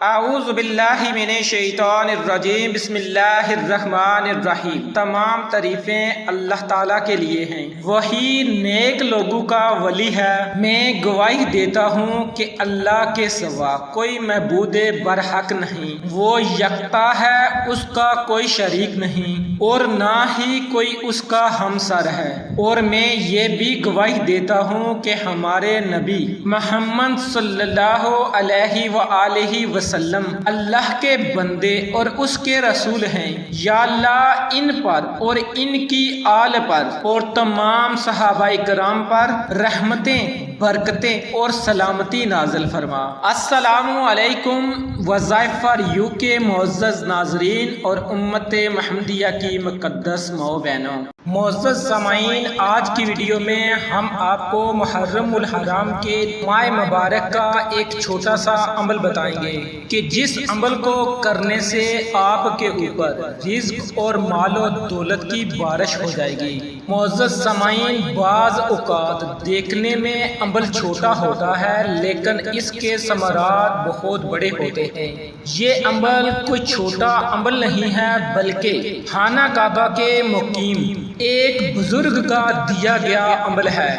اعوذ باللہ من الشیطان الرجیم، بسم اللہ الرحمن الرحیم۔ تمام تعریفیں اللہ تعالیٰ کے لیے ہیں، وہی نیک لوگوں کا ولی ہے۔ میں گواہی دیتا ہوں کہ اللہ کے سوا کوئی معبود برحق نہیں، وہ یکتا ہے، اس کا کوئی شریک نہیں اور نہ ہی کوئی اس کا ہمسر ہے۔ اور میں یہ بھی گواہی دیتا ہوں کہ ہمارے نبی محمد صلی اللہ علیہ وآلہ وسلم اللہ کے بندے اور اس کے رسول ہیں۔ یا اللہ ان پر اور ان کی آل پر اور تمام صحابہ کرام پر رحمتیں، برکتیں اور سلامتی نازل فرما۔ السلام علیکم وظائف فار یو کے معزز ناظرین اور امت محمدیہ کی مقدس ماؤں بہنوں، معزز سامعین، آج کی ویڈیو میں ہم آپ کو محرم الحرام کے ماہ مبارک کا ایک چھوٹا سا عمل بتائیں گے کہ جس عمل کو کرنے سے آپ کے اوپر رزق اور مال و دولت کی بارش ہو جائے گی۔ معزز سامعین، بعض اوقات دیکھنے میں عمل چھوٹا ہوتا ہے لیکن اس کے ثمرات بہت بڑے ہوتے ہیں۔ یہ عمل کوئی چھوٹا عمل نہیں ہے بلکہ خانہ کعبہ کے مقیم ایک بزرگ کا دیا گیا عمل ہے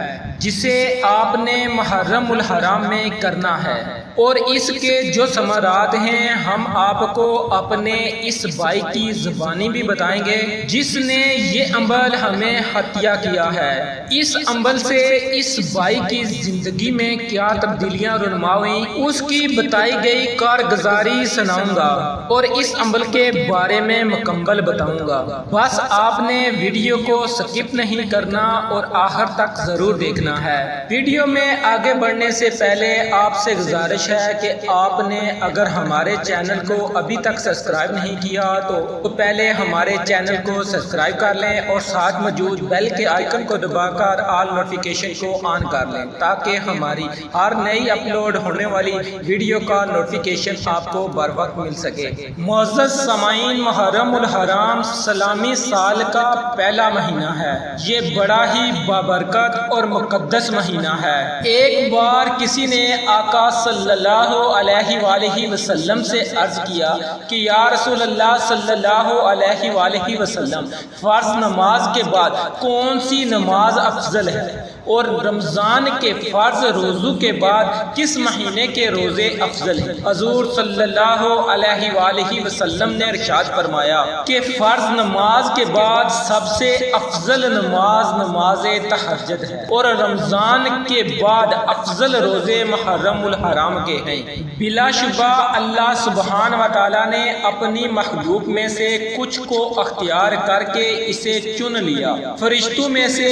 جسے آپ نے محرم الحرام میں کرنا ہے، اور اس کے جو ثمرات ہیں ہم آپ کو اپنے اس بھائی کی زبانی بھی بتائیں گے جس نے یہ عمل ہمیں عطیہ کیا ہے۔ اس عمل سے اس بھائی کی زندگی میں کیا تبدیلیاں رونما ہوئیں اس کی بتائی گئی کارگزاری سناؤں گا اور اس عمل کے بارے میں مکمل بتاؤں گا۔ بس آپ نے ویڈیو کو سکپ نہیں کرنا اور آخر تک ضرور دیکھنا ہے۔ ویڈیو میں آگے بڑھنے سے پہلے آپ سے گزارش ہے کہ آپ نے اگر ہمارے چینل کو ابھی تک سبسکرائب نہیں کیا تو پہلے ہمارے چینل کو سبسکرائب کر لیں اور ساتھ موجود بیل کے آئیکن کو دبا کر آل نوٹیفیکیشن کو آن کر لیں تاکہ ہماری ہر نئی اپلوڈ ہونے والی ویڈیو کا نوٹیفیکیشن آپ کو بر وقت مل سکے۔ معزز سامعین، محرم الحرام اسلامی سال کا پہلا مہینہ ہے۔ یہ بڑا ہی بابرکت اور مقدس مہینہ ہے۔ ایک بار کسی نے آقا صلی اللہ علیہ وآلہ وسلم سے عرض کیا کہ یا رسول اللہ صلی اللہ علیہ وآلہ وسلم، فرض نماز کے بعد کون سی نماز افضل ہے اور رمضان کے فرض روزوں کے بعد کس مہینے کے روزے افضل ہیں؟ حضور صلی اللہ علیہ وآلہ وسلم نے ارشاد فرمایا کہ فرض نماز کے بعد سب سے افضل نماز نماز تہجد ہے اور رمضان کے بعد افضل روزے محرم الحرام کے ہیں۔ بلا شبہ اللہ سبحانہ و تعالیٰ نے اپنی مخلوق میں سے کچھ کو اختیار کر کے اسے چن لیا۔ فرشتوں میں سے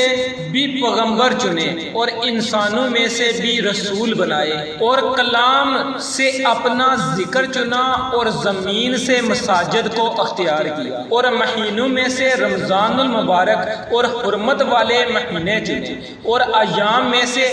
بھی پیغمبر چنے اور انسانوں میں سے بھی رسول بنائے اور کلام سے اپنا ذکر چنا اور زمین سے مساجد کو اختیار کیا اور مہینوں میں سے رمضان المبارک اور حرمت والے مہینے چنے اور ایام میں سے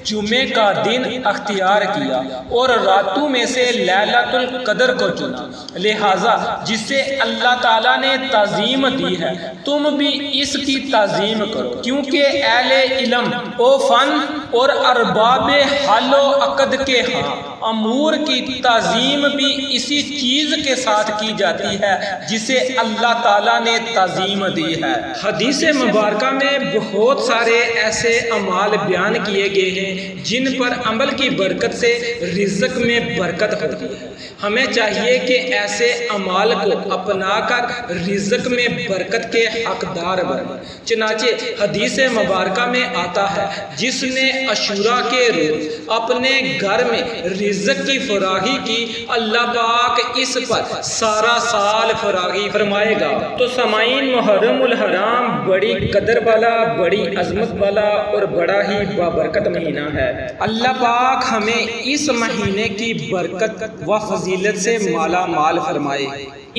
جمعے کا دن اختیار کیا اور راتوں میں سے لیلۃ القدر کو چنا۔ لہٰذا جسے اللہ تعالیٰ نے تعظیم دی ہے تم بھی اس کی تعظیم کرو، کیونکہ اہل علم و فن اور ارباب حل و عقد کے ہاں امور کی تعظیم بھی اسی چیز کے ساتھ کی جاتی ہے جسے اللہ تعالیٰ نے تعظیم دی ہے۔ حدیث مبارکہ میں بہت سارے ایسے اعمال بیان کیے گئے ہیں جن پر عمل کی برکت سے رزق میں برکت ہوتی ہے۔ ہمیں چاہیے کہ ایسے اعمال کو اپنا کر رزق میں برکت کے حقدار بنیں۔ چنانچہ حدیث مبارکہ میں آتا ہے جس نے عاشوراء کے روز اپنے گھر میں رزق کی فراخی کی، اللہ پاک اس پر سارا سال فراخی فرمائے گا۔ تو سامعین، محرم الحرام بڑی قدر والا، بڑی عظمت والا اور بڑا ہی بابرکت مہینہ ہے۔ اللہ پاک ہمیں اس مہینے کی برکت و فضیلت سے مالا مال فرمائے۔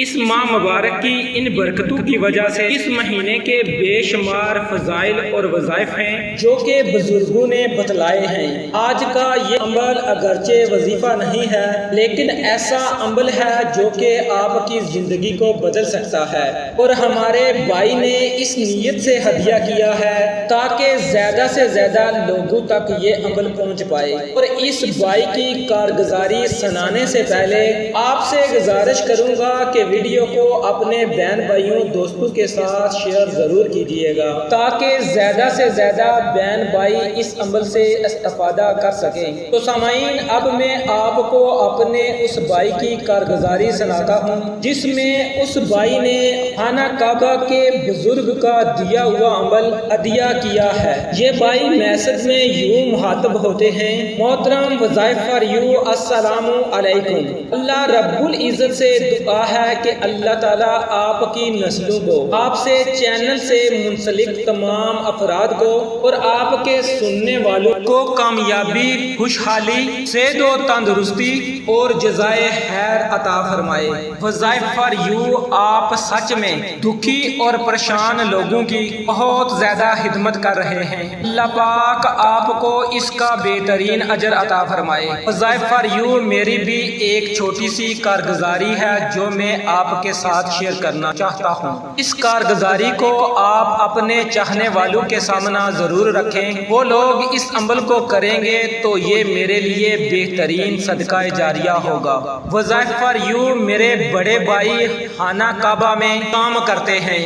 اس ماہ مبارک کی ان برکتوں کی وجہ سے اس مہینے کے بے شمار فضائل اور وظائف ہیں جو کہ بزرگوں نے بتلائے ہیں۔ آج کا یہ عمل اگرچہ وظیفہ نہیں ہے لیکن ایسا عمل ہے جو کہ آپ کی زندگی کو بدل سکتا ہے، اور ہمارے بھائی نے اس نیت سے ہدیہ کیا ہے تاکہ زیادہ سے زیادہ لوگوں تک یہ یہ عمل پہنچ پائے۔ اور اس بائی کی کارگزاری سنانے سے پہلے آپ سے گزارش کروں گا کہ ویڈیو کو اپنے بہن بھائیوں دوستوں کے ساتھ شیئر ضرور کیجیے گا تاکہ زیادہ سے زیادہ بہن بھائی اس عمل سے استفادہ کر سکیں۔ تو سامعین، اب میں آپ کو اپنے اس بائی کی کارگزاری سناتا ہوں جس میں اس بائی نے خانہ کعبہ کے بزرگ کا دیا ہوا عمل عطیہ کیا ہے۔ یہ بائی میسج میں یوں مخاطب ہوتے ہیں: محترم وظائف فار یو، السلام علیکم۔ اللہ رب العزت سے دعا ہے کہ اللہ تعالیٰ آپ کی نسلوں کو، آپ سے چینل سے منسلک تمام افراد کو اور آپ کے سننے والوں کو کامیابی، خوشحالی، صحت و تندرستی اور جزائے خیر عطا فرمائے۔ وظائف فار یو آپ سچ میں دکھی اور پریشان لوگوں کی بہت زیادہ خدمت کر رہے ہیں۔ اللہ پاک آپ کو اس کا بہترین اجر عطا فرمائے۔ وظائف فار یو میری بھی ایک چھوٹی سی کارگزاری ہے جو میں آپ کے ساتھ شیئر کرنا چاہتا ہوں۔ اس کارگزاری کو آپ اپنے چاہنے والوں کے سامنے ضرور رکھیں۔ وہ لوگ اس عمل کو کریں گے تو یہ میرے لیے بہترین صدقہ جاریہ ہوگا۔ وظائف فار یو میرے بڑے بھائی خانہ کعبہ میں کام کرتے ہیں۔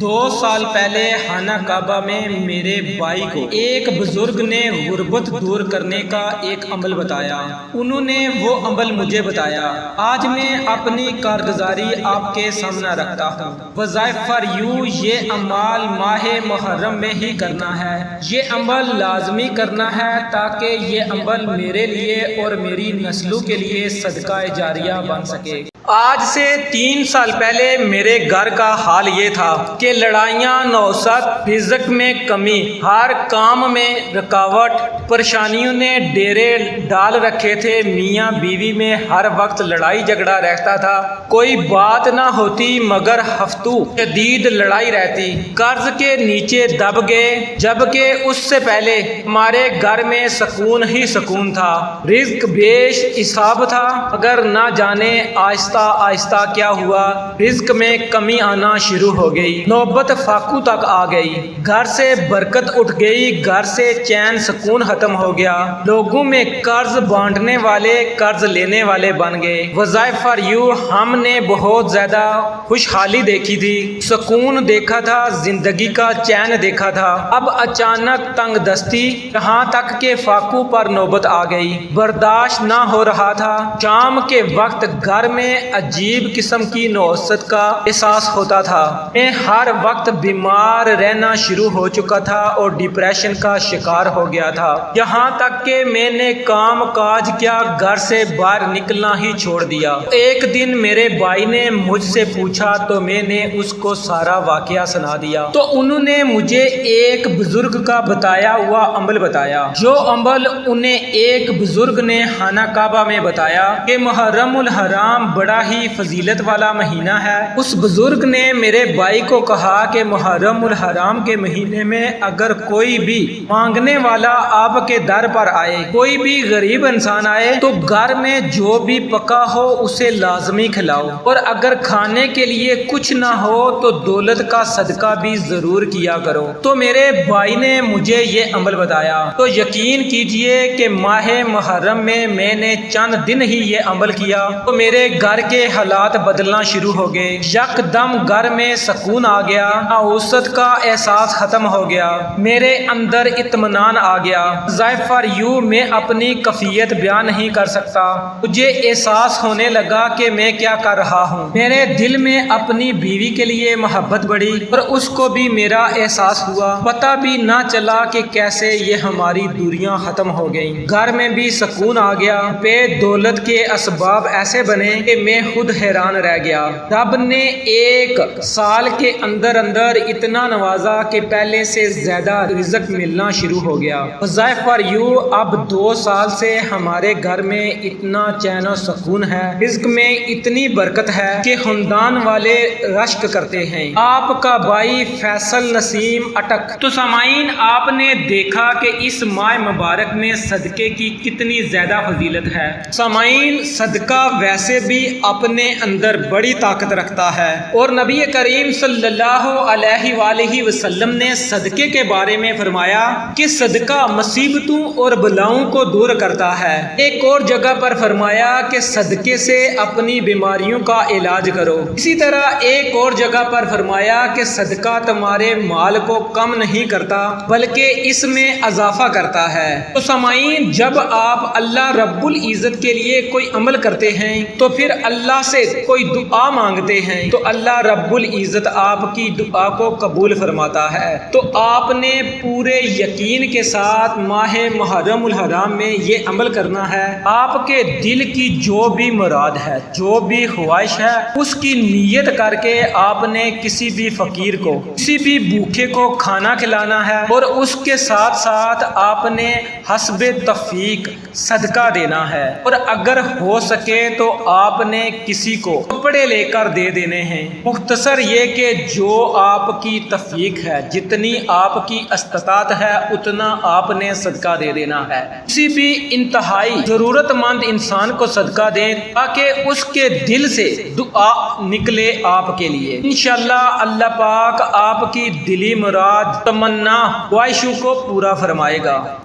2 سال پہلے خانہ کعبہ میں میرے بھائی کو ایک بزرگ نے غربت دور کرنے کا ایک عمل بتایا۔ انہوں نے وہ عمل مجھے بتایا۔ آج میں اپنی کارگزاری آپ کے سامنے رکھتا ہوں۔ وظائف فار یو یہ عمل ماہ محرم میں ہی کرنا ہے۔ یہ عمل لازمی کرنا ہے تاکہ یہ عمل میرے لیے اور میری نسلوں کے لیے صدقہ جاریہ بن سکے۔ آج سے 3 سال پہلے میرے گھر کا حال یہ تھا کہ لڑائیاں، نوسط، رزق میں کمی، ہر کام میں رکاوٹ، پریشانیوں نے ڈیرے ڈال رکھے تھے۔ میاں بیوی میں ہر وقت لڑائی جھگڑا رہتا تھا۔ کوئی بات نہ ہوتی مگر ہفتوں شدید لڑائی رہتی۔ قرض کے نیچے دب گئے، جبکہ اس سے پہلے ہمارے گھر میں سکون ہی سکون تھا۔ رزق بیش حساب تھا، مگر نہ جانے آہستہ آہستہ کیا ہوا، رزق میں کمی آنا شروع ہو گئی۔ نوبت فاقوں تک آ گئی۔ گھر سے برکت اٹھ گئی، گھر سے چین سکون ختم ہو گیا۔ لوگوں میں قرض بانٹنے والے قرض لینے والے بن گئے۔ وظائف فار یو ہم نے بہت زیادہ خوشحالی دیکھی تھی، سکون دیکھا تھا، زندگی کا چین دیکھا تھا۔ اب اچانک تنگ دستی، یہاں تک کہ فاقوں پر نوبت آ گئی۔ برداشت نہ ہو رہا تھا۔ شام کے وقت گھر میں عجیب قسم کی نوسط کا احساس ہوتا تھا۔ میں ہر وقت بیمار رہنا شروع ہو چکا تھا اور ڈپریشن کا شکار ہو گیا تھا۔ یہاں تک کہ میں نے کام کاج کیا، گھر سے باہر نکلنا ہی چھوڑ دیا۔ ایک دن میرے بھائی نے مجھ سے پوچھا تو میں نے اس کو سارا واقعہ سنا دیا۔ تو انہوں نے مجھے ایک بزرگ کا بتایا ہوا عمل بتایا، جو عمل انہیں ایک بزرگ نے خانہ کعبہ میں بتایا کہ محرم الحرام بڑا ہی فضیلت والا مہینہ ہے۔ اس بزرگ نے میرے بھائی کو کہا کہ محرم الحرام کے مہینے میں اگر کوئی بھی مانگنے والا آپ کے در پر آئے، کوئی بھی غریب انسان آئے، تو گھر میں جو بھی پکا ہو اسے لازمی کھلاؤ، اور اگر کھانے کے لیے کچھ نہ ہو تو دولت کا صدقہ بھی ضرور کیا کرو۔ تو میرے بھائی نے مجھے یہ عمل بتایا۔ تو یقین کیجئے کہ ماہ محرم میں نے چند دن ہی یہ عمل کیا تو میرے گھر کے حالات بدلنا شروع ہو گئے۔ یک دم گھر میں سکون آ گیا، نوسط کا احساس ختم ہو گیا، میرے اندر اطمینان آ گیا۔ وظائف فار یو میں اپنی کیفیت بیان نہیں کر سکتا۔ مجھے احساس ہونے لگا کہ میں کیا کر رہا ہوں۔ میرے دل میں اپنی بیوی کے لیے محبت بڑھی اور اس کو بھی میرا احساس ہوا۔ پتہ بھی نہ چلا کہ کیسے یہ ہماری دوریاں ختم ہو گئیں۔ گھر میں بھی سکون آ گیا۔ بے دولت کے اسباب ایسے بنے کہ میں خود حیران رہ گیا۔ رب نے 1 سال کے اندر اتنا نوازا کہ پہلے سے زیادہ رزق ملنا شروع ہو گیا۔ وظائف فار یو اب 2 سال سے ہمارے گھر میں اتنا چین و سکون ہے، رزق میں اتنی برکت ہے کہ خاندان والے رشک کرتے ہیں۔ آپ کا بھائی فیصل نسیم اٹک۔ تو سامعین، آپ نے دیکھا کہ اس ماہ مبارک میں صدقے کی کتنی زیادہ فضیلت ہے۔ سامعین، صدقہ ویسے بھی اپنے اندر بڑی طاقت رکھتا ہے، اور نبی کریم صلی اللہ اللہ علیہ وآلہ وسلم نے صدقے کے بارے میں فرمایا کہ صدقہ مصیبتوں اور بلاؤں کو دور کرتا ہے۔ ایک اور جگہ پر فرمایا کہ صدقے سے اپنی بیماریوں کا علاج کرو۔ اسی طرح ایک اور جگہ پر فرمایا کہ صدقہ تمہارے مال کو کم نہیں کرتا بلکہ اس میں اضافہ کرتا ہے۔ تو سامعین، جب آپ اللہ رب العزت کے لیے کوئی عمل کرتے ہیں تو پھر اللہ سے کوئی دعا مانگتے ہیں تو اللہ رب العزت آپ کی دعا کو قبول فرماتا ہے۔ تو آپ نے پورے یقین کے ساتھ ماہ محرم الحرام میں یہ عمل کرنا ہے۔ آپ کے دل کی جو بھی مراد ہے، جو بھی خواہش ہے، اس کی نیت کر کے آپ نے کسی بھی فقیر کو، کسی بھی بھوکے کو کھانا کھلانا ہے، اور اس کے ساتھ ساتھ آپ نے حسب توفیق صدقہ دینا ہے، اور اگر ہو سکے تو آپ نے کسی کو کپڑے لے کر دے دینے ہیں۔ مختصر یہ کہ جو آپ کی توفیق ہے، جتنی آپ کی استطاعت ہے، اتنا آپ نے صدقہ دے دینا ہے۔ کسی بھی انتہائی ضرورت مند انسان کو صدقہ دیں تاکہ اس کے دل سے دعا نکلے آپ کے لیے۔ انشاءاللہ اللہ پاک آپ کی دلی مراد، تمنا، خواہشوں کو پورا فرمائے گا۔